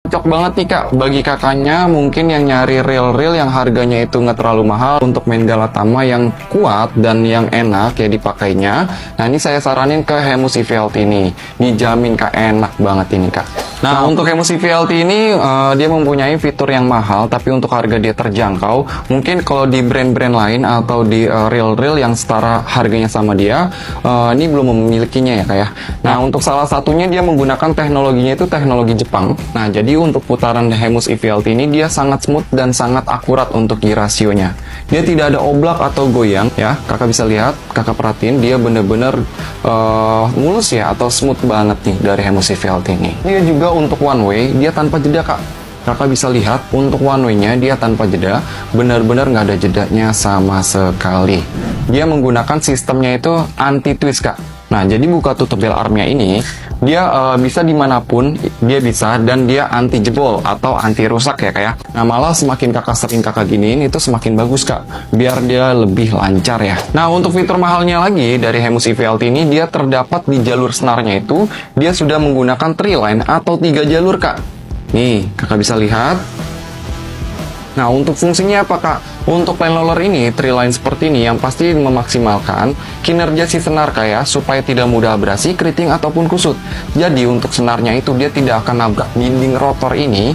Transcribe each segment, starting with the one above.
Cocok banget nih kak, bagi kakaknya mungkin yang nyari reel-reel yang harganya itu nggak terlalu mahal untuk main Galatama yang kuat dan yang enak ya dipakainya. Nah ini saya saranin ke Hemus EVLT ini, dijamin kak enak banget ini kak. Nah untuk Hemus EVLT ini dia mempunyai fitur yang mahal tapi untuk harga dia terjangkau. Mungkin kalau di brand-brand lain atau di reel-reel yang setara harganya sama dia, ini belum memilikinya ya kak ya. Nah untuk salah satunya dia menggunakan teknologinya itu teknologi Jepang. Nah jadi untuk putaran Hemus EVLT ini dia sangat smooth dan sangat akurat untuk gear rasionya. Dia tidak ada oblak atau goyang ya. Kakak bisa lihat, kakak perhatiin dia bener-bener mulus ya atau smooth banget nih dari Hemus EVLT ini. Dia juga untuk one way dia tanpa jeda kak. Kakak bisa lihat untuk one way-nya dia tanpa jeda, benar-benar nggak ada jedanya sama sekali. Dia menggunakan sistemnya itu anti twist kak. Nah jadi buka tutup bel armnya ini dia bisa dimanapun dia bisa, dan dia anti jebol atau anti rusak ya kak ya. Nah malah semakin kakak sering kakak giniin itu semakin bagus kak, biar dia lebih lancar ya. Nah untuk fitur mahalnya lagi dari Hemus EVLT ini dia terdapat di jalur senarnya itu dia sudah menggunakan 3 line atau 3 jalur kak. Nih kakak bisa lihat. Nah untuk fungsinya apa kak? Untuk line roller ini, 3 line seperti ini yang pasti memaksimalkan kinerja si senar kak ya, supaya tidak mudah abrasi, keriting ataupun kusut. Jadi untuk senarnya itu dia tidak akan nabrak dinding rotor ini,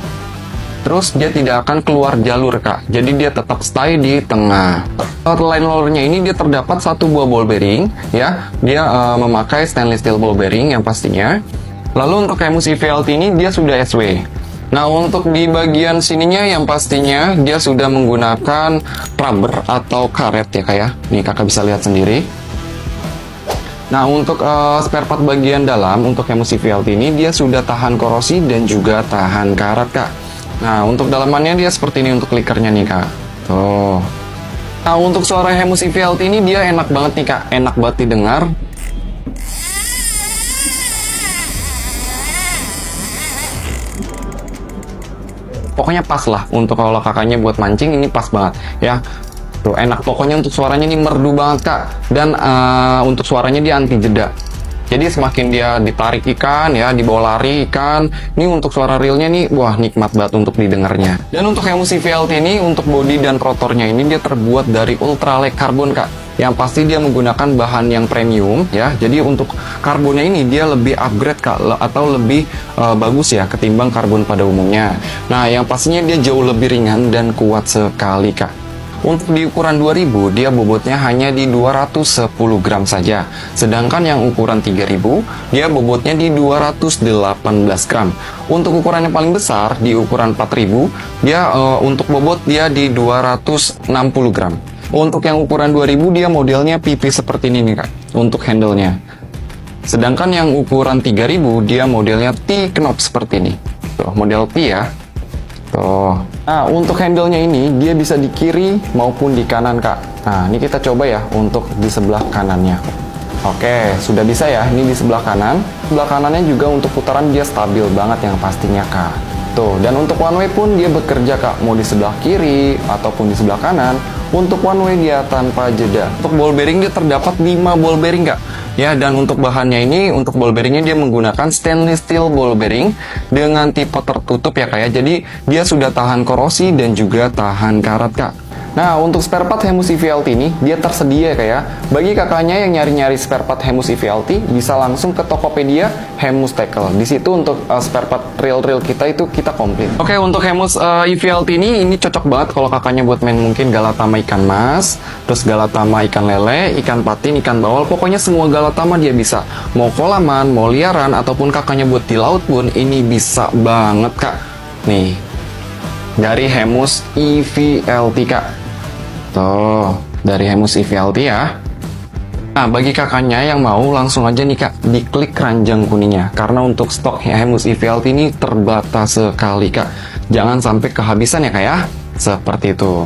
terus dia tidak akan keluar jalur kak. Jadi dia tetap stay di tengah. Line rollernya ini dia terdapat 1 buah ball bearing ya. Dia memakai stainless steel ball bearing yang pastinya. Lalu untuk Hemus EVLT ini dia sudah SW. Nah untuk di bagian sininya yang pastinya dia sudah menggunakan rubber atau karet ya kak ya. Nih kakak bisa lihat sendiri. Nah untuk spare part bagian dalam untuk Hemus EVLT ini dia sudah tahan korosi dan juga tahan karat kak. Nah untuk dalamannya dia seperti ini untuk clickernya nih kak. Tuh. Nah untuk suara Hemus EVLT ini dia enak banget nih kak, enak banget didengar. Pokoknya pas lah untuk kalau kakaknya buat mancing ini pas banget ya. Tuh enak, pokoknya untuk suaranya ini merdu banget kak. Dan untuk suaranya dia anti jeda. Jadi semakin dia ditarik ikan ya, dibawa lari ikan, ini untuk suara realnya nih wah nikmat banget untuk didengarnya. Dan untuk Hemus EVLT ini untuk bodi dan rotornya ini dia terbuat dari ultralight carbon kak. Yang pasti dia menggunakan bahan yang premium ya. Jadi untuk karbonnya ini dia lebih upgrade kak, atau lebih bagus ya ketimbang karbon pada umumnya. Nah yang pastinya dia jauh lebih ringan dan kuat sekali kak. Untuk di ukuran 2000 dia bobotnya hanya di 210 gram saja. Sedangkan yang ukuran 3000 dia bobotnya di 218 gram. Untuk ukuran yang paling besar di ukuran 4000 dia untuk bobot dia di 260 gram. Untuk yang ukuran 2000 dia modelnya PP seperti ini nih kak untuk handle-nya. Sedangkan yang ukuran 3000 dia modelnya T-knob seperti ini. Tuh, model T ya. Tuh. Nah, untuk handle-nya ini dia bisa di kiri maupun di kanan kak. Nah, ini kita coba ya untuk di sebelah kanannya. Oke, sudah bisa ya. Ini di sebelah kanan. Sebelah kanannya juga untuk putaran dia stabil banget yang pastinya kak. Tuh, dan untuk one way pun dia bekerja kak, mau di sebelah kiri ataupun di sebelah kanan. Untuk one way dia tanpa jeda. Untuk ball bearing dia terdapat 5 ball bearing kak. Ya, dan untuk bahannya ini, untuk ball bearingnya dia menggunakan stainless steel ball bearing dengan tipe tertutup ya kak ya. Jadi dia sudah tahan korosi dan juga tahan karat kak. Nah untuk spare part Hemus EVLT ini dia tersedia ya kak ya. Bagi kakaknya yang nyari-nyari spare part Hemus EVLT bisa langsung ke Tokopedia Hemus Tackle. Di situ untuk spare part reel-reel kita itu kita komplit. Oke untuk Hemus EVLT ini cocok banget kalau kakaknya buat main mungkin Galatama ikan mas, terus Galatama ikan lele, ikan patin, ikan bawal, pokoknya semua Galatama dia bisa. Mau kolaman, mau liaran ataupun kakaknya buat di laut pun ini bisa banget kak. Nih dari Hemus EVLT kak. Tuh, dari Hemus EVLT ya. Nah, bagi kakaknya yang mau langsung aja nih kak, diklik keranjang kuningnya. Karena untuk stok Hemus EVLT ini terbatas sekali kak. Jangan sampai kehabisan ya kak ya. Seperti itu.